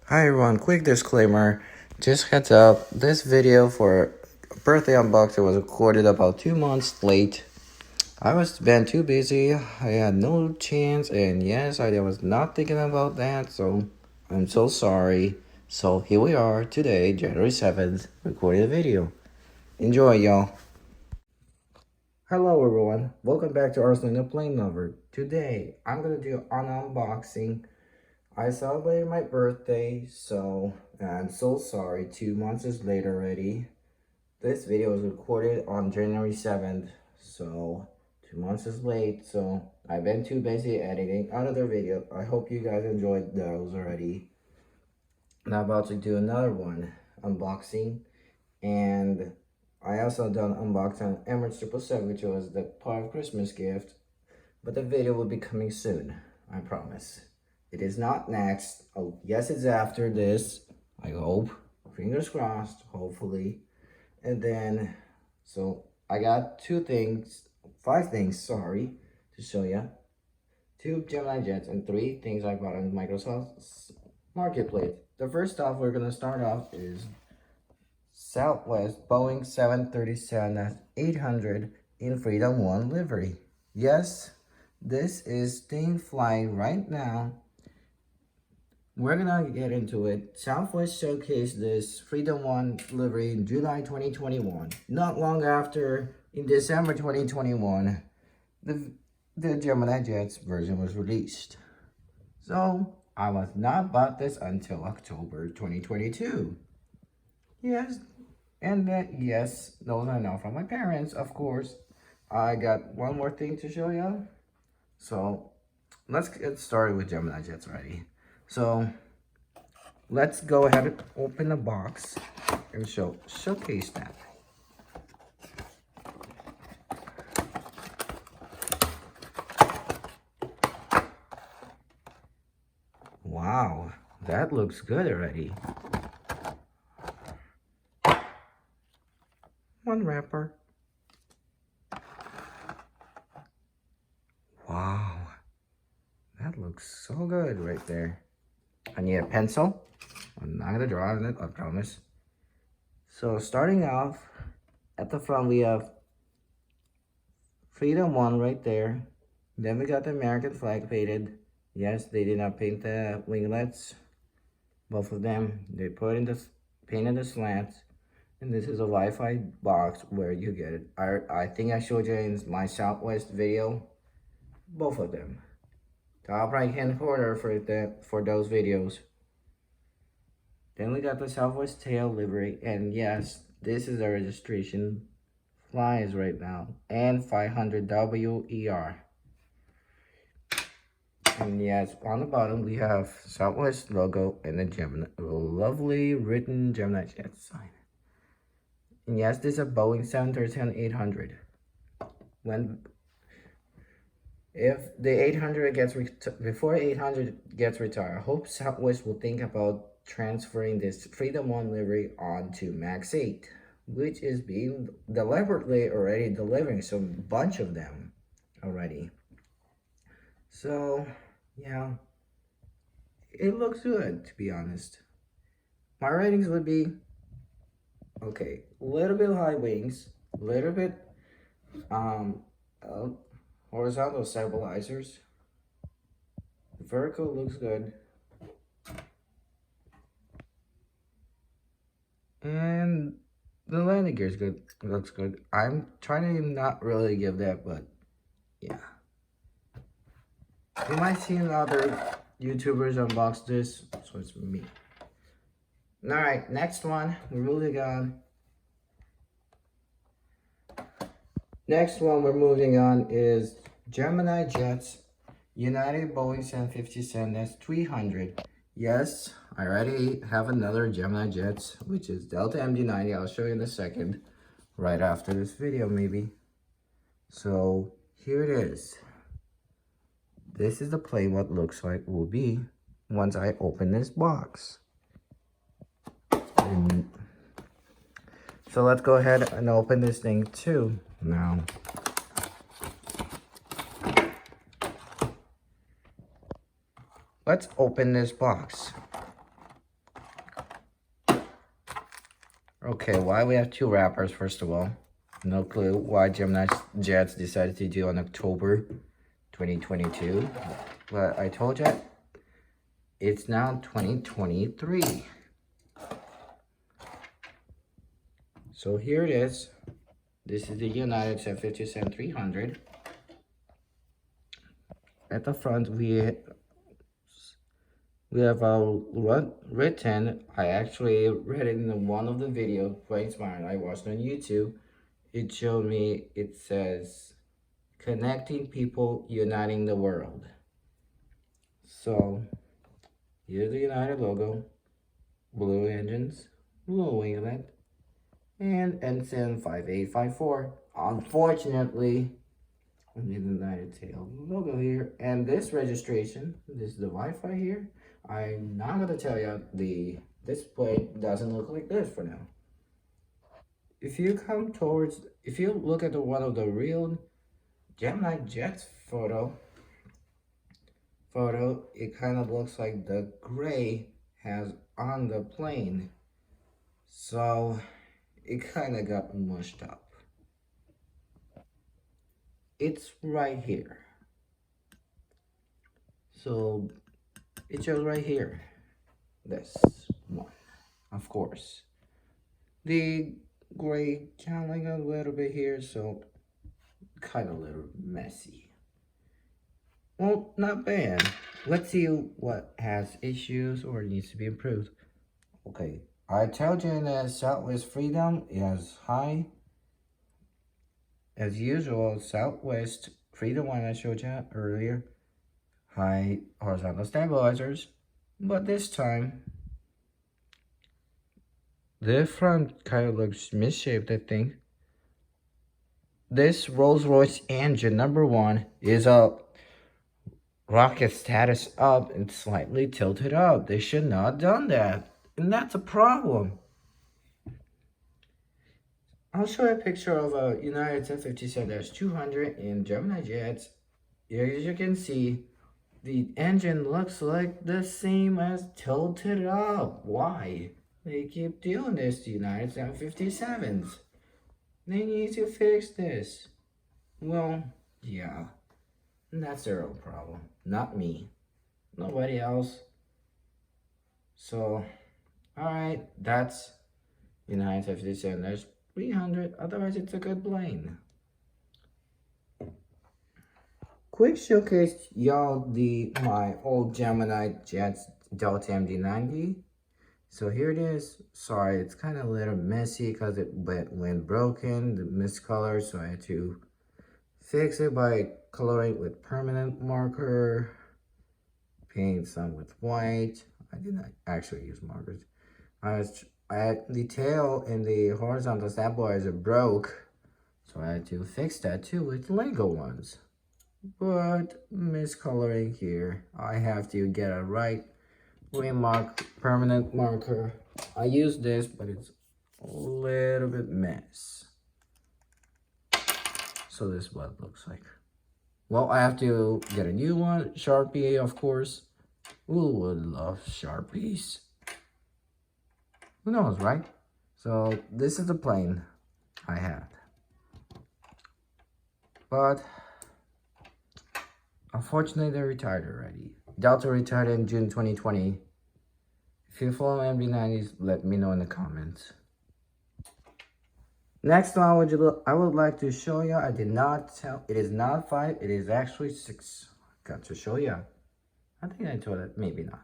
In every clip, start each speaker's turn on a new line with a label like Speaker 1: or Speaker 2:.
Speaker 1: Hi everyone, quick disclaimer. Just heads up, this video for birthday unboxing was recorded about 2 months late. I was been too busy, I had no chance, and yes, I was not thinking about that, so I'm so sorry. So here we are today, January 7th, recording the video. Enjoy, y'all. Hello everyone, welcome back to Arsenal the Plane Lover. Today, I'm gonna do an unboxing. I celebrated my birthday, so I'm so sorry, 2 months is late already. This video was recorded on January 7th, so 2 months is late, so I've been too busy editing another video. I hope you guys enjoyed those already. Now about to do another one, unboxing, and I also done unboxing on Emirates 777, which was the part of Christmas gift, but the video will be coming soon, I promise. It is not next. Oh, yes, it's after this. I hope. Fingers crossed, hopefully. And then, so I got 5 things, sorry, to show you. 2 Gemini jets and 3 things I bought on Microsoft's Marketplace. The first stuff we're going to start off is Southwest Boeing 737-800 in Freedom 1 livery. Yes, this is staying flying right now. We're gonna get into it. Southwest showcased this Freedom 1 livery in July 2021. Not long after, in December 2021, the Gemini Jets version was released. So, I was not bought this until October 2022. Yes, and yes, those I know from my parents, of course. I got one more thing to show you. So, let's get started with Gemini Jets already. So, let's go ahead and open the box and showcase that. Wow, that looks good already. One wrapper. Wow, that looks so good right there. I need a pencil. I'm not gonna draw on it, I promise. So starting off, at the front we have Freedom 1 right there. Then we got the American flag painted. Yes, they did not paint the winglets. Both of them. They painted the slants. And this is a Wi-Fi box where you get it. I think I showed you in my Southwest video. Both of them. Top right hand corner for those videos. Then we got the Southwest tail livery, and yes, this is the registration flies right now, and 500WER. And yes, on the bottom we have Southwest logo and the Gemini, lovely written Gemini Jet sign. And yes, this is a Boeing 737-800. If the 800 before 800 gets retired, I hope Southwest will think about transferring this Freedom 1 livery onto Max 8, which is being deliberately already delivering some bunch of them already. So, yeah, it looks good, to be honest. My ratings would be, okay, a little bit high wings, a little bit horizontal stabilizers. The vertical looks good. And the landing gear is good. It looks good. I'm trying to not really give that, but yeah. You might see other YouTubers unbox this, so it's me. Alright, next one. We're moving on. Next one we're moving on is Gemini Jets United Boeing 757-300. Yes, I already have another Gemini Jets, which is Delta MD-90. I'll show you in a second, right after this video maybe. So here it is. This is the plane what looks like will be once I open this box. So let's go ahead and open this thing too now. Let's open this box. Okay, why we have two wrappers, first of all. No clue why Gemini Jets decided to do on October 2022. But I told you, it's now 2023. So here it is. This is the United 757-300. At the front, we have a written. I actually read it in one of the videos, quite inspiring. I watched on YouTube. It showed me, it says, connecting people, uniting the world. So, here's the United logo, blue engines, blue winglet, and ensign 5854. Unfortunately, the United tail logo here, and this registration, this is the Wi-Fi here. I'm not gonna tell you, the display doesn't look like this for now. If you look at one of the real Gemini Jets photo, it kind of looks like the gray has on the plane. So it kind of got mushed up. It's right here. So it shows right here. This one, of course. The gray kind of like a little bit here, so kind of a little messy. Well, not bad. Let's see what has issues or needs to be improved. Okay, I told you in the Southwest Freedom it has high. As usual, Southwest Freedom one I showed you earlier, high horizontal stabilizers. But this time, the front kind of looks misshaped, I think. This Rolls-Royce engine, number one, is up. Rocket status up and slightly tilted up. They should not have done that. And that's a problem. I'll show you a picture of a United 757-200 in Gemini Jets. As you can see, the engine looks like the same as tilted up. Why? They keep doing this to United 757s. They need to fix this. Well, yeah. That's their own problem. Not me. Nobody else. So, alright, that's United 757. There's 300. Otherwise, it's a good plane. Quick showcase, y'all, my old Gemini Jets Delta MD-90. So here it is. Sorry, it's kind of a little messy because it went broken, the miscolor, so I had to fix it by coloring with permanent marker, paint some with white. I did not actually use markers. The tail and the horizontal stabilizer broke, so I had to fix that too with Lego ones. But miscoloring here, I have to get a right remark permanent marker. I use this, but it's a little bit mess. So this is what it looks like. Well, I have to get a new one. Sharpie, of course. Who would love Sharpies? Who knows, right? So this is the plane I had. But unfortunately, they retired already. Delta retired in June 2020. If you follow MD-90s, let me know in the comments. Next one, I would like to show you. I did not tell. It is not 5. It is actually 6. Got to show you. I think I told it. Maybe not.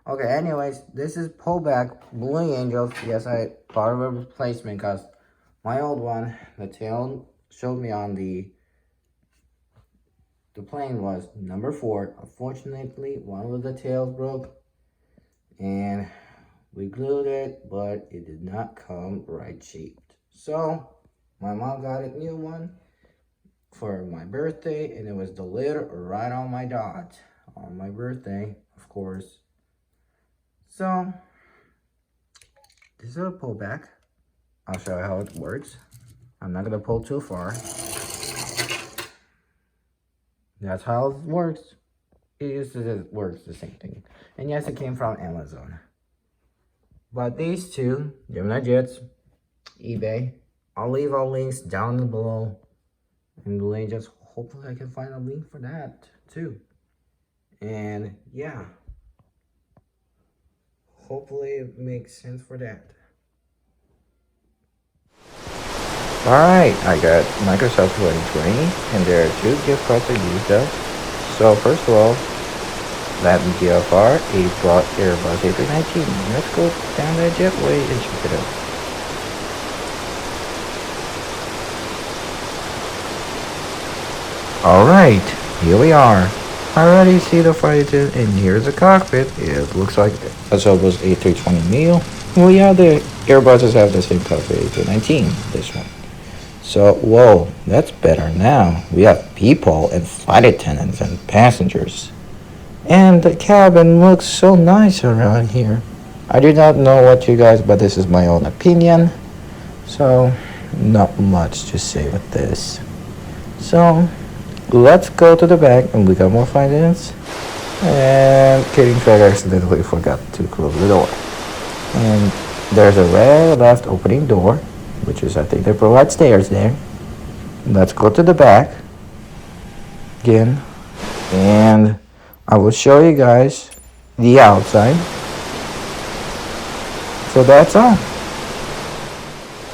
Speaker 1: Okay. Anyways, this is pullback Blue Angels. Yes, I thought of a replacement because my old one, the tail showed me on the plane was number 4. Unfortunately, one of the tails broke, and we glued it, but it did not come right shaped. So my mom got a new one for my birthday, and it was delivered right on my dot on my birthday, of course. So this is a pullback. I'll show you how it works. I'm not gonna pull too far. That's how it works. It works the same thing. And yes, it came from Amazon. But these two Gemini Jets, eBay. I'll leave all links down below in the link. Just hopefully I can find a link for that too. And yeah, hopefully it makes sense for that. Alright, I got Microsoft 2020 and there are 2 gift cards I used though. So first of all, LatinVFR, a brought Airbus A319. Let's go down that Jetway and check it out. Alright, here we are. I already see the fighter and here's the cockpit. It looks like a Airbus A320NEO. Well, yeah, the Airbuses have the same cockpit, A319, this one. So, whoa, that's better now. We have people and flight attendants and passengers. And the cabin looks so nice around here. I do not know what you guys, but this is my own opinion. So, not much to say with this. So, let's go to the back and we got more finance. And kidding track accidentally forgot to close the door. And there's a red left opening door, which is I think they provide stairs there. Let's go to the back again. And I will show you guys the outside. So that's all.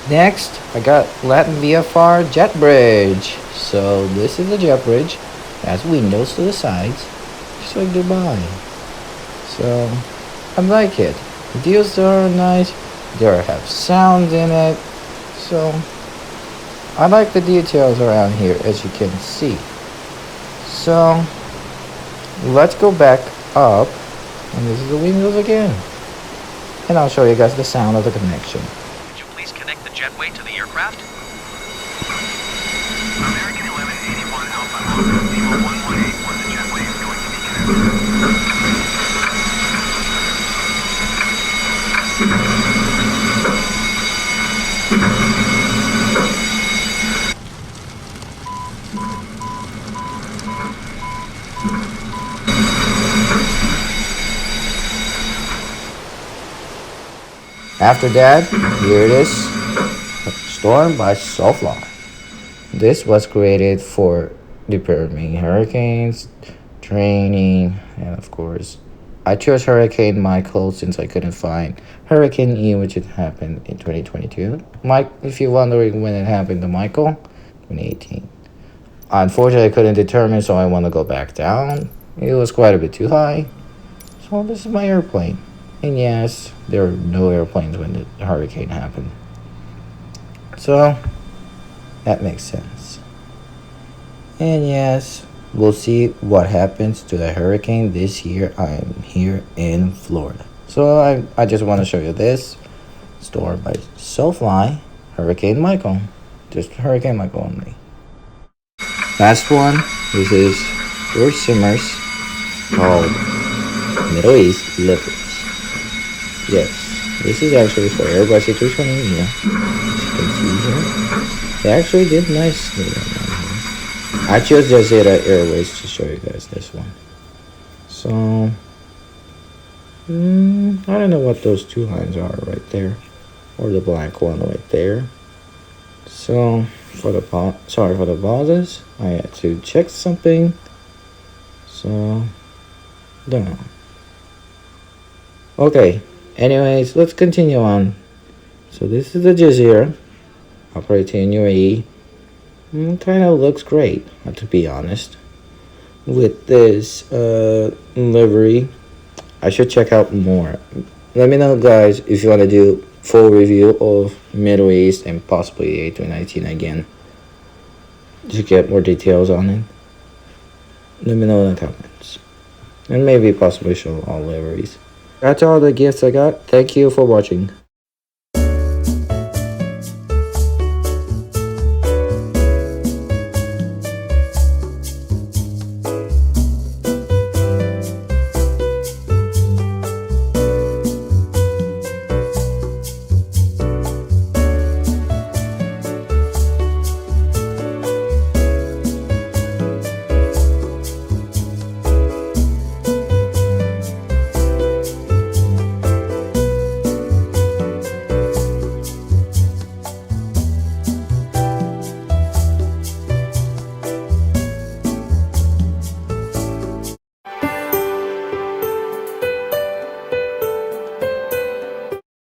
Speaker 1: Next, I got LatinVFR jet bridge. So this is the jet bridge. It has windows to the sides, just like Dubai. So I like it. The deals are nice. There have sound in it. So I like the details around here, as you can see. So let's go back up, and this is the windows again. And I'll show you guys the sound of the connection.
Speaker 2: Could you please connect the jetway to the aircraft?
Speaker 3: American 1181 Alpha Alpha 0118, the jetway is going to be connected.
Speaker 1: After that, here it is, Storm by Sofly. This was created for determining hurricanes, training, and of course, I chose Hurricane Michael since I couldn't find Hurricane Ian, which had happened in 2022. Mike, if you're wondering when it happened to Michael, 2018. Unfortunately, I couldn't determine, so I want to go back down. It was quite a bit too high. So this is my airplane. And yes, there were no airplanes when the hurricane happened. So, that makes sense. And yes, we'll see what happens to the hurricane this year. I'm here in Florida. So, I just want to show you this. Storm by Sofly, Hurricane Michael. Just Hurricane Michael only. Last one, this is for Simmers, called Middle East Livery. Yes, this is actually for Airbus A320NEO. As you can see here, they actually did nicely on here. I chose Jazeera Airways to show you guys this one. So, I don't know what those 2 lines are right there, or the black one right there. So, for the pauses, I had to check something. So, don't know. Okay. Anyways, let's continue on. So this is the Jazeera operating in UAE. Kind of looks great, to be honest. With this livery, I should check out more. Let me know, guys, if you want to do full review of Middle East and possibly the A319 again to get more details on it. Let me know in the comments, and maybe possibly show all liveries. That's all the gifts I got. Thank you for watching.